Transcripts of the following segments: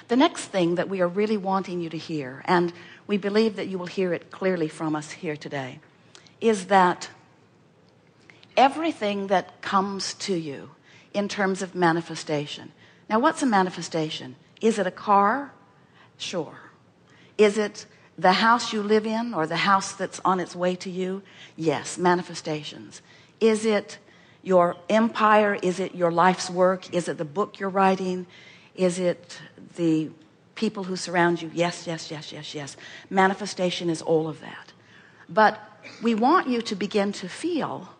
The next thing that we are really wanting you to hear, and we believe that you will hear it clearly from us here today, is that everything that comes to you in terms of manifestation. Now, what's a manifestation? Is it a car? Sure. Is it the house you live in or the house that's on its way to you? Yes, manifestations. Is it your empire? Is it your life's work? Is it the book you're writing? Is it the people who surround you? Yes, yes, yes, yes, yes. Manifestation is all of that. But we want you to begin to feel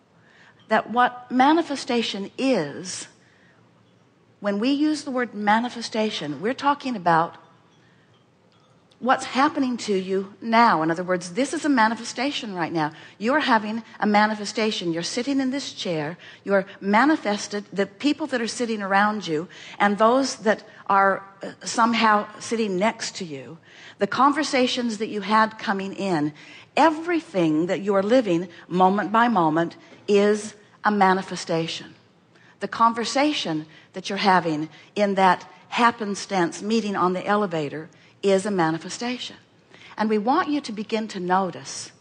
that what manifestation is, when we use the word manifestation, we're talking about what's happening to you now. In other words, this is a manifestation right now. You're having a manifestation. You're sitting in this chair. You're manifested. The people that are sitting around you and those that are somehow sitting next to you, the conversations that you had coming in, everything that you are living moment by moment is a manifestation. The conversation that you're having in that happenstance meeting on the elevator is a manifestation. And we want you to begin to notice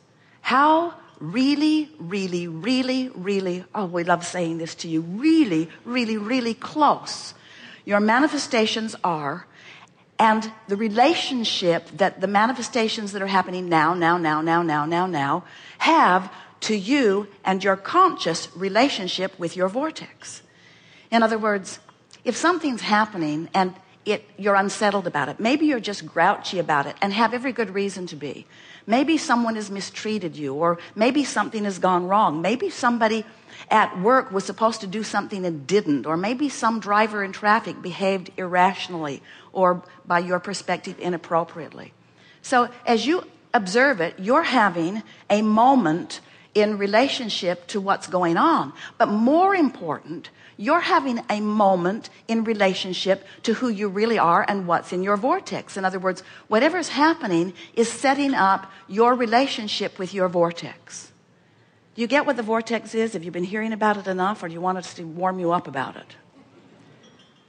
how really, really, really, really, oh, we love saying this to you, really, really, really close your manifestations are, and the relationship that the manifestations that are happening now have to you and your conscious relationship with your vortex. In other words, if something's happening and you're unsettled about it, maybe you're just grouchy about it and have every good reason to be. Maybe someone has mistreated you, or maybe something has gone wrong. Maybe somebody at work was supposed to do something and didn't, or maybe some driver in traffic behaved irrationally or by your perspective inappropriately. So as you observe it, you're having a moment in relationship to what's going on. But more important, you're having a moment in relationship to who you really are and what's in your vortex. In other words, whatever's happening is setting up your relationship with your vortex. Do you get what the vortex is? Have you been hearing about it enough, or do you want us to warm you up about it?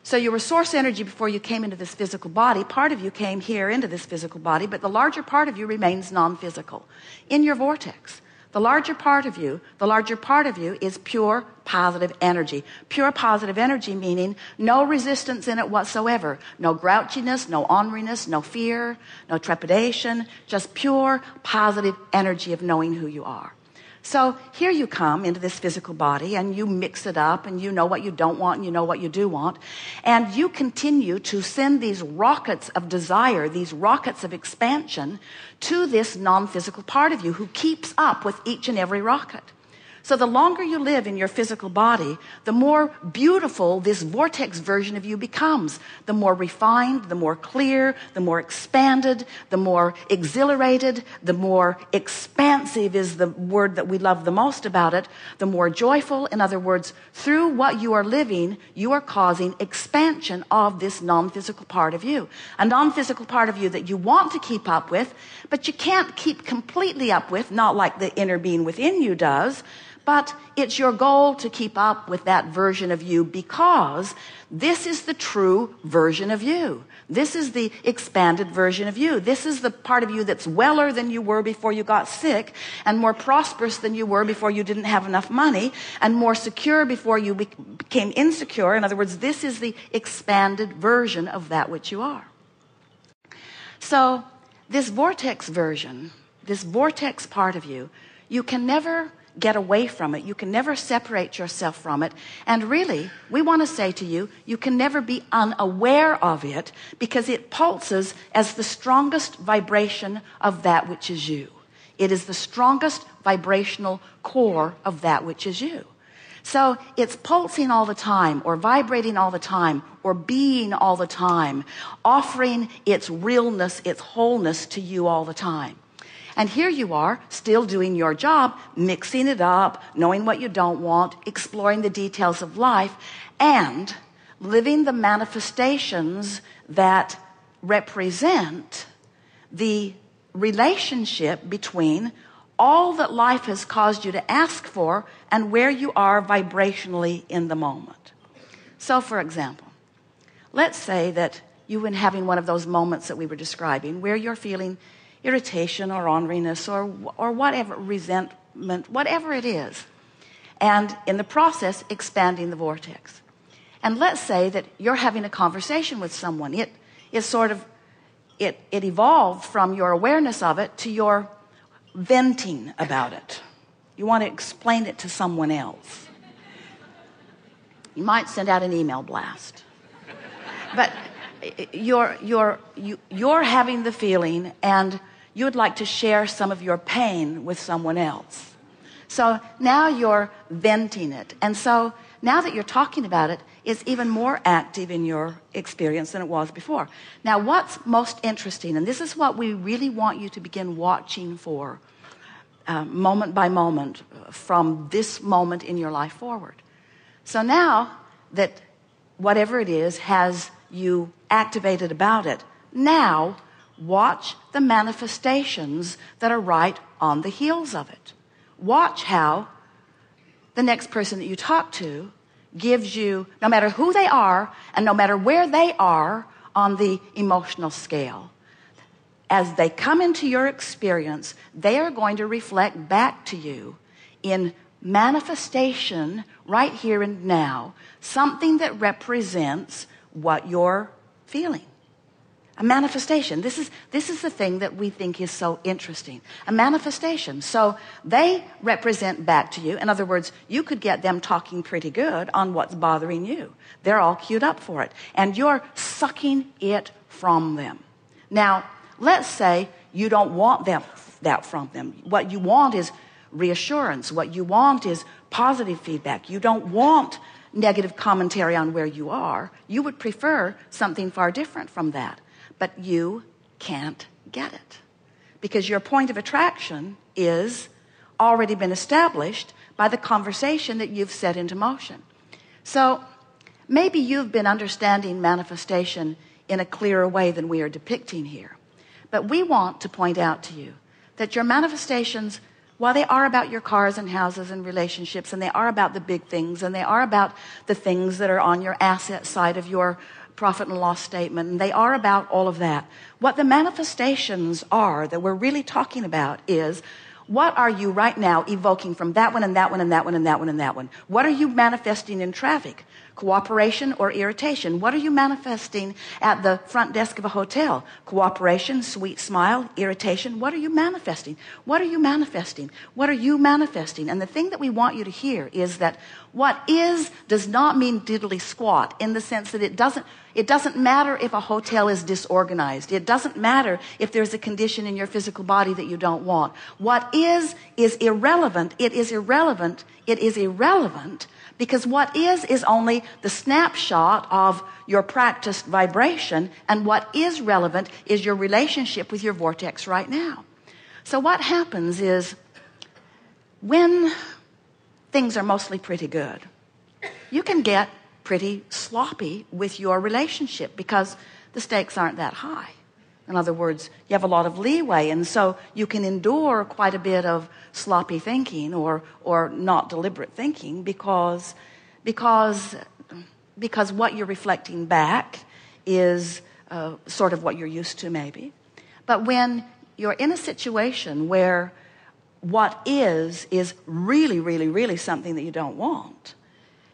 So you were source energy before you came into this physical body. Part of you came here into this physical body, but the larger part of you remains non-physical in your vortex. The larger part of you is pure positive energy. Pure positive energy meaning no resistance in it whatsoever. No grouchiness, no orneriness, no fear, no trepidation. Just pure positive energy of knowing who you are. So here you come into this physical body and you mix it up and you know what you don't want and you know what you do want. And you continue to send these rockets of desire, these rockets of expansion to this non-physical part of you who keeps up with each and every rocket. So the longer you live in your physical body, the more beautiful this vortex version of you becomes. The more refined, the more clear, the more expanded, the more exhilarated, the more expansive is the word that we love the most about it, the more joyful. In other words, through what you are living, you are causing expansion of this non-physical part of you. A non-physical part of you that you want to keep up with, but you can't keep completely up with, not like the inner being within you does. But it's your goal to keep up with that version of you, because this is the true version of you. This is the expanded version of you. This is the part of you that's weller than you were before you got sick, and more prosperous than you were before you didn't have enough money, and more secure before you became insecure. In other words, this is the expanded version of that which you are. So this vortex version, this vortex part of you, you can never get away from it. You can never separate yourself from it. And really, we want to say to you, you can never be unaware of it, because it pulses as the strongest vibration of that which is you. It is the strongest vibrational core of that which is you. So it's pulsing all the time, or vibrating all the time, or being all the time, offering its realness, its wholeness to you all the time. And here you are, still doing your job, mixing it up, knowing what you don't want, exploring the details of life, and living the manifestations that represent the relationship between all that life has caused you to ask for and where you are vibrationally in the moment. So, for example, let's say that you've been having one of those moments that we were describing where you're feeling irritation or orneriness or whatever, resentment, whatever it is. And in the process, expanding the vortex. And let's say that you're having a conversation with someone. It evolved from your awareness of it to your venting about it. You want to explain it to someone else. You might send out an email blast. But you're having the feeling and you would like to share some of your pain with someone else. So now you're venting it. And so now that you're talking about it, it's even more active in your experience than it was before. Now, what's most interesting, and this is what we really want you to begin watching for moment by moment from this moment in your life forward. So now that whatever it is has you activated about it, now watch the manifestations that are right on the heels of it. Watch how the next person that you talk to gives you, no matter who they are and no matter where they are on the emotional scale, as they come into your experience, they are going to reflect back to you in manifestation right here and now, something that represents what you're feeling. A manifestation. This is the thing that we think is so interesting. A manifestation. So they represent back to you. In other words, you could get them talking pretty good on what's bothering you. They're all queued up for it. And you're sucking it from them. Now, let's say you don't want that from them. What you want is reassurance. What you want is positive feedback. You don't want negative commentary on where you are. You would prefer something far different from that. But you can't get it because your point of attraction is already been established by the conversation that you've set into motion. So maybe you've been understanding manifestation in a clearer way than we are depicting here. But we want to point out to you that your manifestations, while they are about your cars and houses and relationships, and they are about the big things, and they are about the things that are on your asset side of your profit and loss statement, and they are about all of that. What the manifestations are that we're really talking about is, what are you right now evoking from that one and that one and that one and that one and that one? What are you manifesting in traffic? Cooperation or irritation? What are you manifesting at the front desk of a hotel? Cooperation, sweet smile, irritation. What are you manifesting? What are you manifesting? What are you manifesting? And the thing that we want you to hear is that what is does not mean diddly squat, in the sense that it doesn't matter if a hotel is disorganized. It doesn't matter if there's a condition in your physical body that you don't want. What is irrelevant. It is irrelevant. It is irrelevant because what is only the snapshot of your practiced vibration, and what is relevant is your relationship with your vortex right now. So what happens is, when things are mostly pretty good, you can get pretty sloppy with your relationship because the stakes aren't that high. In other words, you have a lot of leeway, and so you can endure quite a bit of sloppy thinking or not deliberate thinking because what you're reflecting back is sort of what you're used to maybe. But when you're in a situation where what is really, really, really something that you don't want,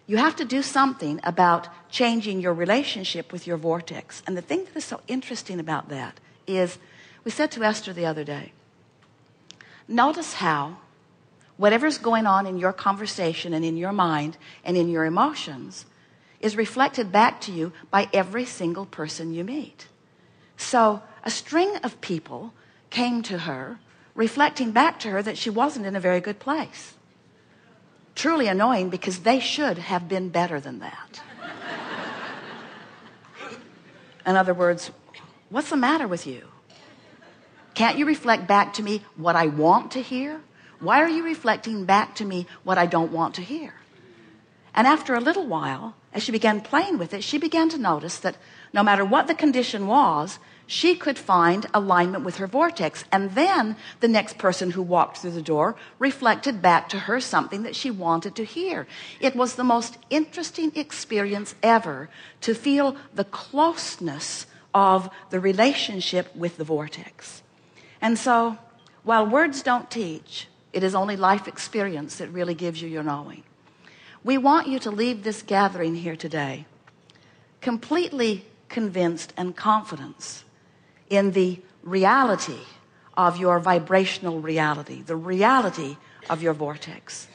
you have to do something about changing your relationship with your vortex. And the thing that is so interesting about that is, we said to Esther the other day, notice how whatever's going on in your conversation and in your mind and in your emotions is reflected back to you by every single person you meet. So a string of people came to her reflecting back to her that she wasn't in a very good place. Truly annoying, because they should have been better than that. In other words, what's the matter with you? Can't you reflect back to me what I want to hear? Why are you reflecting back to me what I don't want to hear? And after a little while, as she began playing with it, she began to notice that no matter what the condition was, she could find alignment with her vortex. And then the next person who walked through the door reflected back to her something that she wanted to hear. It was the most interesting experience ever to feel the closeness of the relationship with the vortex. And so, while words don't teach, it is only life experience that really gives you your knowing. We want you to leave this gathering here today completely convinced and confident in the reality of your vibrational reality, the reality of your vortex.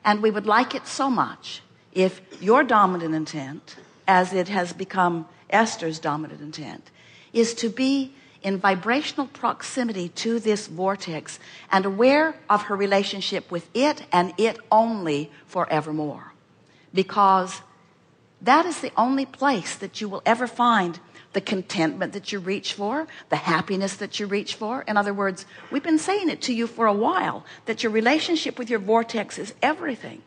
And we would like it so much if your dominant intent, as it has become Esther's dominant intent, is to be in vibrational proximity to this vortex and aware of her relationship with it and it only forevermore. Because that is the only place that you will ever find the contentment that you reach for, the happiness that you reach for. In other words, we've been saying it to you for a while, that your relationship with your vortex is everything.